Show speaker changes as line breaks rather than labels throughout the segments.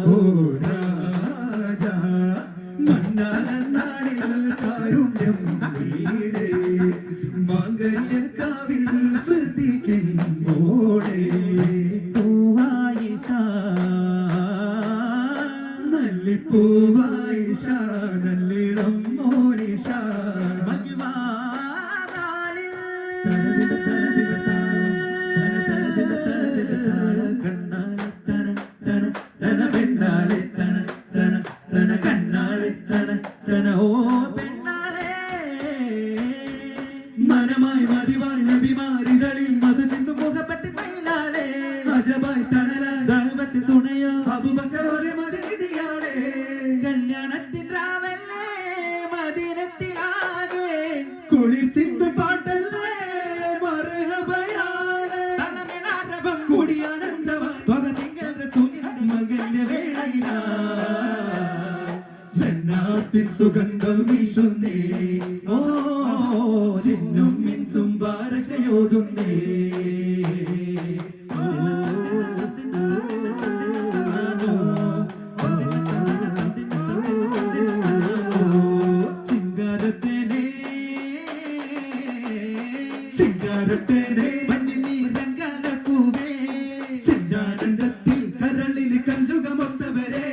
ഓ രാജ മന്നാനാളിൽ കാരുണ്യം വീടേ മംഗല്യക്കാവിൽ ശ്രദ്ധിക്കുമ്പോളേ
പൂവായിഷ
മല്ലിപ്പൂവായിഷ നല്ലിളം മോനിഷ മനമായി മതിവായി നബിമാരിതളിൽ മധു ചിന്തു മുഖപ്പറ്റി മയിലാളെ അജബായി തണലായി ദൈവത്തിൽ തുണയോ അബൂബക്കർ ഒരേ മതിനിധിയാളെ
കല്യാണത്തിൻ രാവല്ലേ മദീനത്തിലാകെ
കുളിർ ചിന്തു പാട്ടല്ലേ മർഹബയാളെ
തലമിലാരവം
കൂടിയാനന്ദവാൻ
പകതിങ്കൽ റസൂലിന്റെ
മംഗല്യ വേളയിലാ ജന്നാത്തിൻ സുഗന്ധം വീശുന്നേ ഓ ചിന്നും മിൻസും ബാരക്കയോതുന്നേ ചിങ്കാരത്തേനെ ചിങ്കാരത്തേനെ
മഞ്ഞുനീരങ്കാല പൂവേ
ചിന്താനന്ദത്തിൽ കരളിൽ കഞ്ചുകമൊത്തവരെ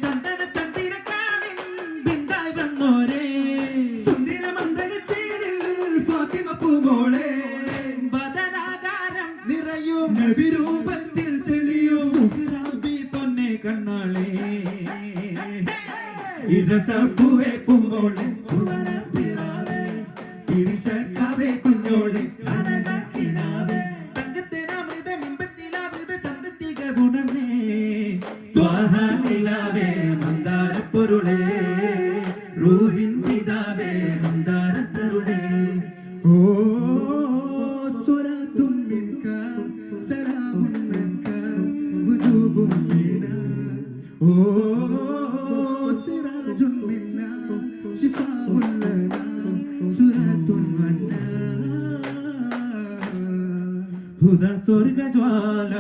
ചന്ദന ചന്ദിരക്കാവിൻ ബിന്ദായി വന്നോരേ
സുന്ദര മന്ദകച്ചേരിൽ ഫാത്തിമ പൂമോളെ
ബദനാകാരം നിറയും
നബിരൂപത്തിൽ തെളിയും
സുഹ്റാബി പൊന്നെ കണ്ണാളേ
ഇരസപ്പൂവേ പൂമോളെ സുവനപ്പിറാവേ തിരിശക്കാവേ കുഞ്ഞോളെ അനകക്കിനാവേ
തങ്കത്തിനാമൃതമിമ്പത്തിലാമൃത ചന്തത്തിക ഗുണമേ
ത്വാഹാനിലാവേ മന്ദാരപ്പൊരുളേ റൂഹിൻ പിതാവേ മന്ദാരത്തരുളേ ഓ സ്വലാത്തും മിൻക സലാമുൻ മിൻക വുജൂബും ഫീനാ ഓ സിറാജുൻ മിന്നാ ശിഫാഉൻ ലനാ സുറത്തുൻ മന്നാ
ഹുദ സ്വർഗ ജ്വാല